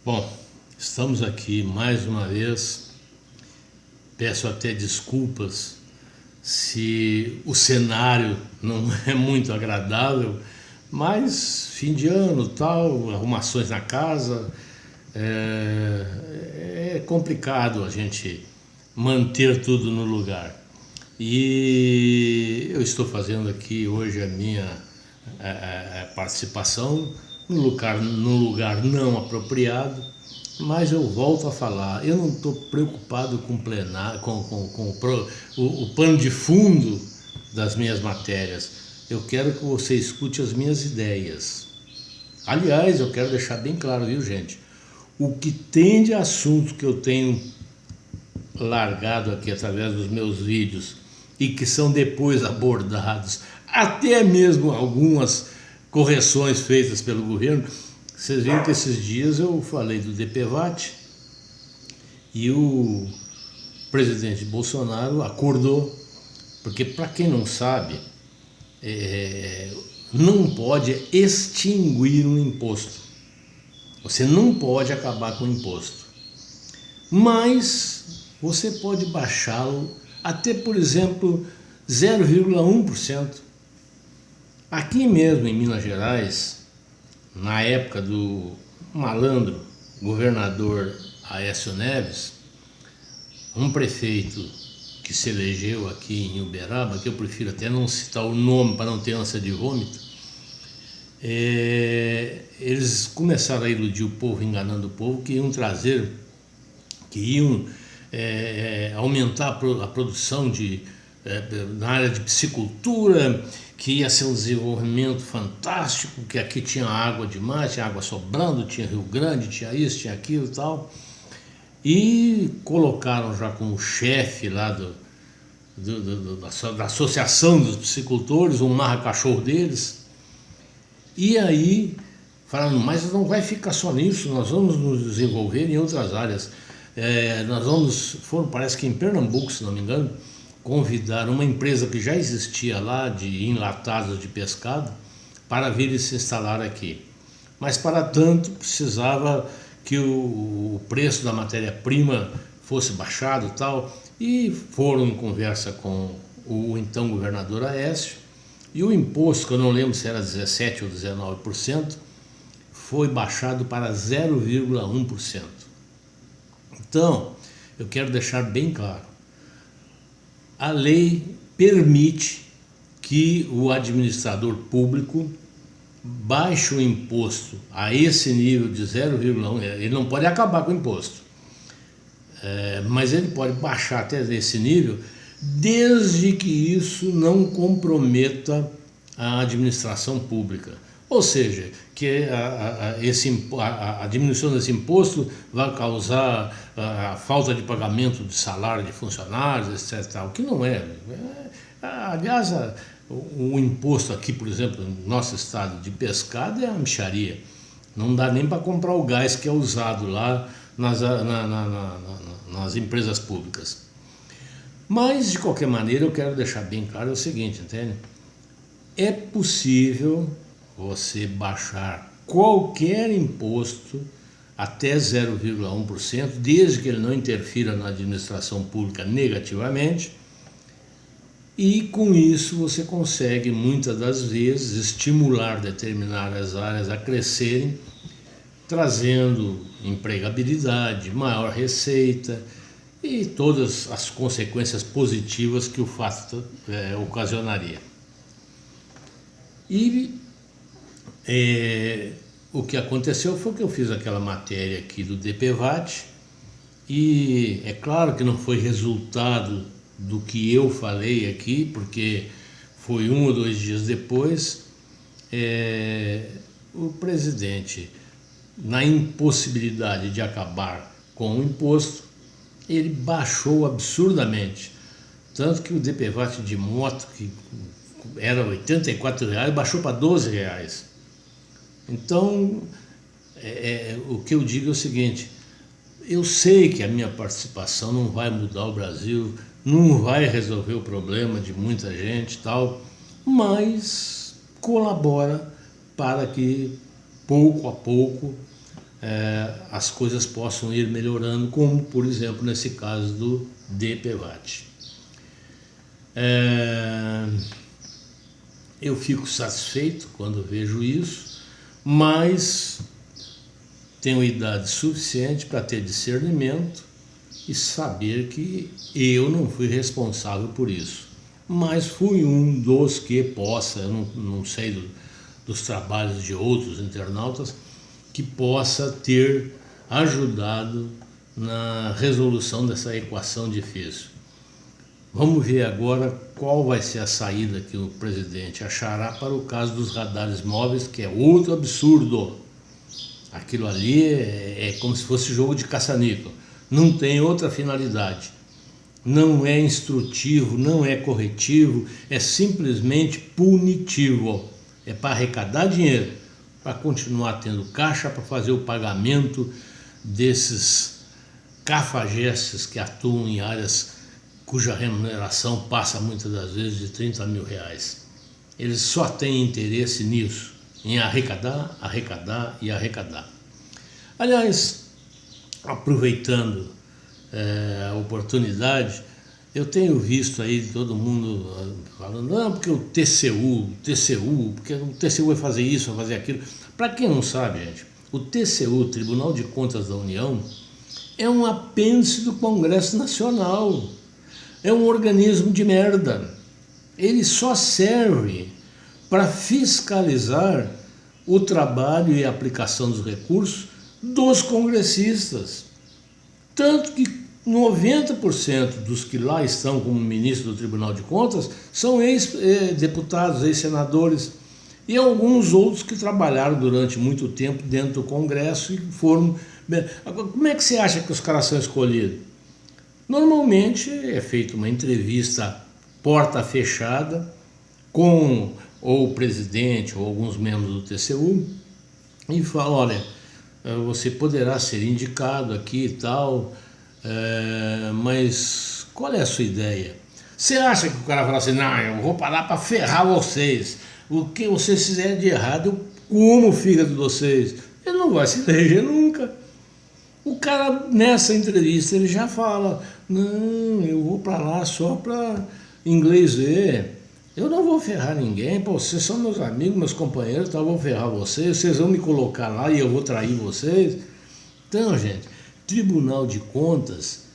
Bom, estamos aqui mais uma vez. Peço até desculpas se o cenário não é muito agradável, mas fim de ano, tal, arrumações na casa, é complicado a gente manter tudo no lugar. E eu estou fazendo aqui hoje a minha participação num lugar não apropriado, mas eu volto a falar, eu não estou preocupado com o pano de fundo das minhas matérias. Eu quero que você escute as minhas ideias. Aliás, eu quero deixar bem claro, viu, gente? O que tem de assunto que eu tenho largado aqui através dos meus vídeos e que são depois abordados, até mesmo algumas correções feitas pelo governo. Vocês viram que esses dias eu falei do DPVAT e o presidente Bolsonaro acordou, porque, para quem não sabe, não pode extinguir um imposto. Você não pode acabar com o imposto, mas você pode baixá-lo até, por exemplo, 0,1%. Aqui mesmo em Minas Gerais, na época do malandro governador Aécio Neves, um prefeito que se elegeu aqui em Uberaba, que eu prefiro até não citar o nome para não ter ânsia de vômito, eles começaram a iludir o povo, enganando o povo, que iam aumentar a produção na área de piscicultura, que ia ser um desenvolvimento fantástico, que aqui tinha água demais, tinha água sobrando, tinha Rio Grande, tinha isso, tinha aquilo e tal. E colocaram já como chefe lá da Associação dos Piscicultores, um marra-cachorro deles. E aí falaram, mas não vai ficar só nisso, nós vamos nos desenvolver em outras áreas. Parece que em Pernambuco, se não me engano, convidaram uma empresa que já existia lá, de enlatados de pescado, para vir e se instalar aqui. Mas para tanto precisava que o preço da matéria-prima fosse baixado e tal, e foram em conversa com o então governador Aécio, e o imposto, que eu não lembro se era 17% ou 19%, foi baixado para 0,1%. Então, eu quero deixar bem claro, a lei permite que o administrador público baixe o imposto a esse nível de 0,1%. Ele não pode acabar com o imposto, mas ele pode baixar até esse nível, desde que isso não comprometa a administração pública. Ou seja, que a diminuição desse imposto vai causar a falta de pagamento de salário de funcionários, etc. O que não é. Aliás, o imposto aqui, por exemplo, no nosso estado de pescado é uma mixaria. Não dá nem para comprar o gás que é usado lá nas empresas públicas. Mas, de qualquer maneira, eu quero deixar bem claro o seguinte, entende? É possível você baixar qualquer imposto até 0,1%, desde que ele não interfira na administração pública negativamente, e com isso você consegue, muitas das vezes, estimular determinadas áreas a crescerem, trazendo empregabilidade, maior receita e todas as consequências positivas que o fato ocasionaria. E o que aconteceu foi que eu fiz aquela matéria aqui do DPVAT, e é claro que não foi resultado do que eu falei aqui, porque foi 1 ou 2 dias depois, o presidente, na impossibilidade de acabar com o imposto, ele baixou absurdamente, tanto que o DPVAT de moto, que era R$ 84, baixou para R$ 12. Então, o que eu digo é o seguinte, eu sei que a minha participação não vai mudar o Brasil, não vai resolver o problema de muita gente e tal, mas colabora para que, pouco a pouco, as coisas possam ir melhorando, como, por exemplo, nesse caso do DPVAT. Eu fico satisfeito quando vejo isso, mas tenho idade suficiente para ter discernimento e saber que eu não fui responsável por isso, mas fui um dos que possa, eu não sei dos trabalhos de outros internautas, que possa ter ajudado na resolução dessa equação difícil. Vamos ver agora qual vai ser a saída que o presidente achará para o caso dos radares móveis, que é outro absurdo. Aquilo ali é como se fosse jogo de caça-níquel. Não tem outra finalidade. Não é instrutivo, não é corretivo, é simplesmente punitivo. É para arrecadar dinheiro, para continuar tendo caixa, para fazer o pagamento desses cafajestes que atuam em áreas cuja remuneração passa muitas das vezes de 30 mil reais. Eles só têm interesse nisso, em arrecadar, arrecadar e arrecadar. Aliás, aproveitando a oportunidade, eu tenho visto aí todo mundo falando, não, porque o TCU, porque o TCU vai fazer isso, vai fazer aquilo. Para quem não sabe, gente, o TCU, Tribunal de Contas da União, é um apêndice do Congresso Nacional. É um organismo de merda. Ele só serve para fiscalizar o trabalho e a aplicação dos recursos dos congressistas. Tanto que 90% dos que lá estão como ministro do Tribunal de Contas são ex-deputados, ex-senadores e alguns outros que trabalharam durante muito tempo dentro do Congresso e foram... Como é que você acha que os caras são escolhidos? Normalmente é feita uma entrevista porta fechada com ou o presidente ou alguns membros do TCU e fala, olha, você poderá ser indicado aqui e tal, mas qual é a sua ideia? Você acha que o cara fala assim, não, eu vou parar para ferrar vocês, o que vocês fizerem de errado, eu como o fígado de vocês? Ele não vai se eleger nunca. O cara, nessa entrevista, ele já fala, não, eu vou para lá só para inglês ver, eu não vou ferrar ninguém, pô, vocês são meus amigos, meus companheiros, então eu vou ferrar vocês, vocês vão me colocar lá e eu vou trair vocês. Então, gente, Tribunal de Contas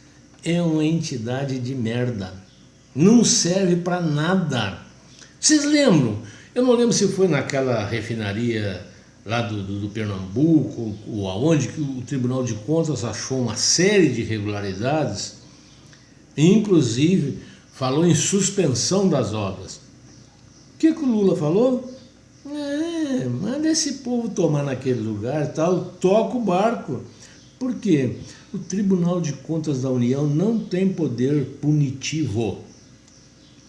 é uma entidade de merda, não serve para nada. Vocês lembram? Eu não lembro se foi naquela refinaria lá do Pernambuco, ou aonde que o Tribunal de Contas achou uma série de irregularidades, e inclusive falou em suspensão das obras. O que o Lula falou? Manda esse povo tomar naquele lugar e tal, toca o barco. Por quê? O Tribunal de Contas da União não tem poder punitivo.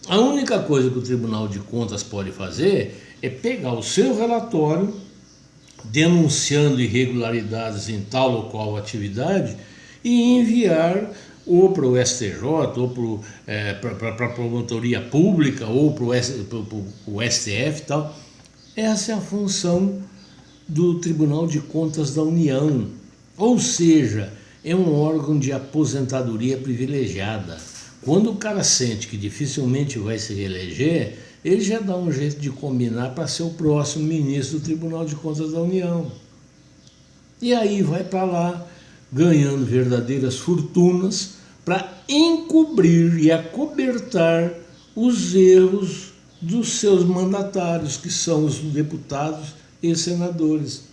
A única coisa que o Tribunal de Contas pode fazer é pegar o seu relatório denunciando irregularidades em tal ou qual atividade e enviar ou para o STJ, ou para a promotoria pública, ou para o STF e tal. Essa é a função do Tribunal de Contas da União. Ou seja, é um órgão de aposentadoria privilegiada. Quando o cara sente que dificilmente vai se reeleger, ele já dá um jeito de combinar para ser o próximo ministro do Tribunal de Contas da União. E aí vai para lá, ganhando verdadeiras fortunas para encobrir e acobertar os erros dos seus mandatários, que são os deputados e senadores.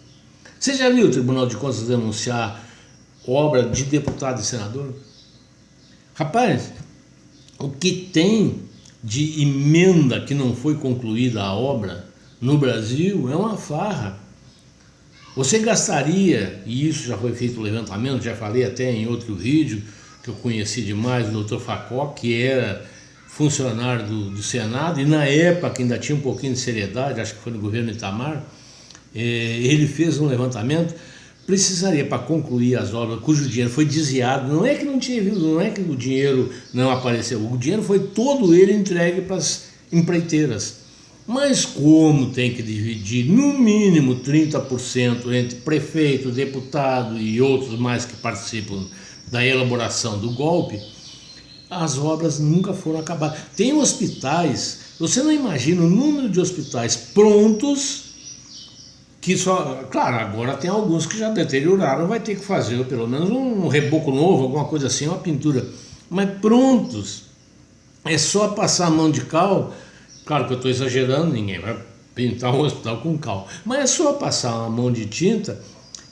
Você já viu o Tribunal de Contas denunciar obra de deputado e senador? Rapaz, o que tem de emenda que não foi concluída a obra no Brasil é uma farra. Você gastaria, e isso já foi feito o levantamento, já falei até em outro vídeo, que eu conheci demais, o Dr. Facó, que era funcionário do Senado, e na época ainda tinha um pouquinho de seriedade, acho que foi no governo Itamar, ele fez um levantamento, precisaria para concluir as obras cujo dinheiro foi desviado, não é que não tinha vindo, não é que o dinheiro não apareceu, o dinheiro foi todo ele entregue para as empreiteiras, Mas como tem que dividir no mínimo 30% entre prefeito, deputado e outros mais que participam da elaboração do golpe, as obras nunca foram acabadas. Tem hospitais, você não imagina o número de hospitais prontos que só... Claro, agora tem alguns que já deterioraram, vai ter que fazer pelo menos um reboco novo, alguma coisa assim, uma pintura. Mas prontos, é só passar a mão de cal. Claro que eu estou exagerando, ninguém vai pintar um hospital com cal, mas é só passar uma mão de tinta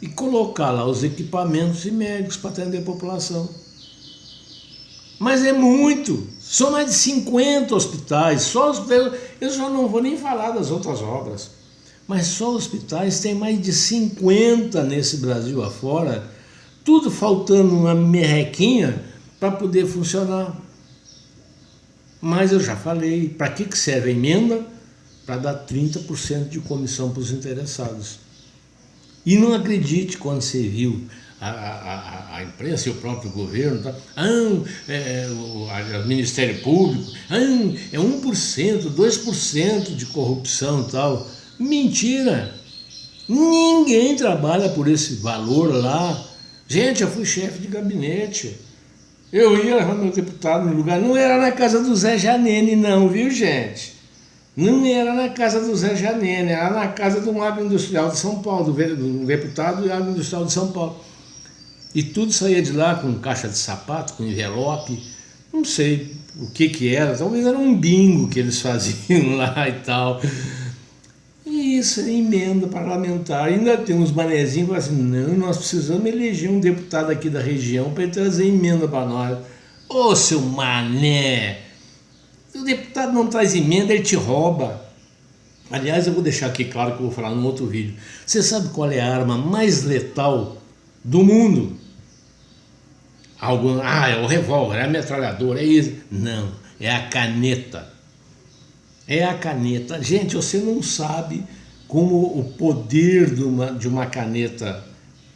e colocar lá os equipamentos e médicos para atender a população. Mas é muito, são mais de 50 hospitais, só hospitais, eu já não vou nem falar das outras obras, mas só hospitais tem mais de 50 nesse Brasil afora, tudo faltando uma merrequinha para poder funcionar. Mas eu já falei, para que serve a emenda? Para dar 30% de comissão para os interessados. E não acredite quando você viu a imprensa e o próprio governo, tá? O Ministério Público, é 1%, 2% de corrupção e tal. Mentira! Ninguém trabalha por esse valor lá. Gente, eu fui chefe de gabinete. Eu ia levar meu deputado no lugar, não era na casa do Zé Janene não, viu gente? Não era na casa do Zé Janene, era na casa do agroindustrial de São Paulo, do deputado e agroindustrial de São Paulo. E tudo saía de lá com caixa de sapato, com envelope, não sei o que era, talvez era um bingo que eles faziam lá e tal. E isso é emenda parlamentar. Ainda tem uns manezinhos que falam assim, não, nós precisamos eleger um deputado aqui da região para ele trazer emenda para nós. Ô, seu mané, se o deputado não traz emenda, ele te rouba. Aliás, eu vou deixar aqui claro que eu vou falar num outro vídeo. Você sabe qual é a arma mais letal do mundo? É o revólver, é a metralhadora, é isso. Não, é a caneta. É a caneta. Gente, você não sabe como o poder de uma caneta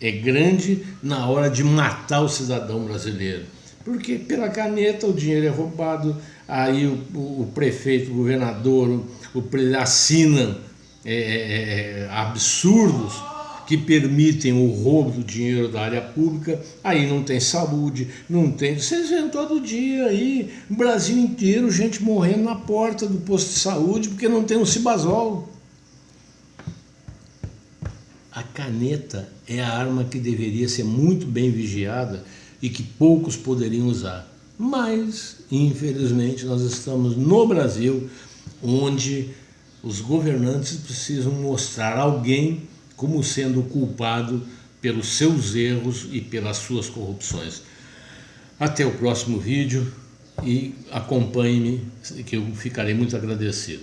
é grande na hora de matar o cidadão brasileiro. Porque pela caneta o dinheiro é roubado, aí o prefeito, o governador, assinam absurdos que permitem o roubo do dinheiro da área pública, aí não tem saúde, não tem... Vocês veem todo dia aí, no Brasil inteiro, gente morrendo na porta do posto de saúde porque não tem um Cibazol. A caneta é a arma que deveria ser muito bem vigiada e que poucos poderiam usar. Mas, infelizmente, nós estamos no Brasil, onde os governantes precisam mostrar alguém como sendo culpado pelos seus erros e pelas suas corrupções. Até o próximo vídeo e acompanhe-me, que eu ficarei muito agradecido.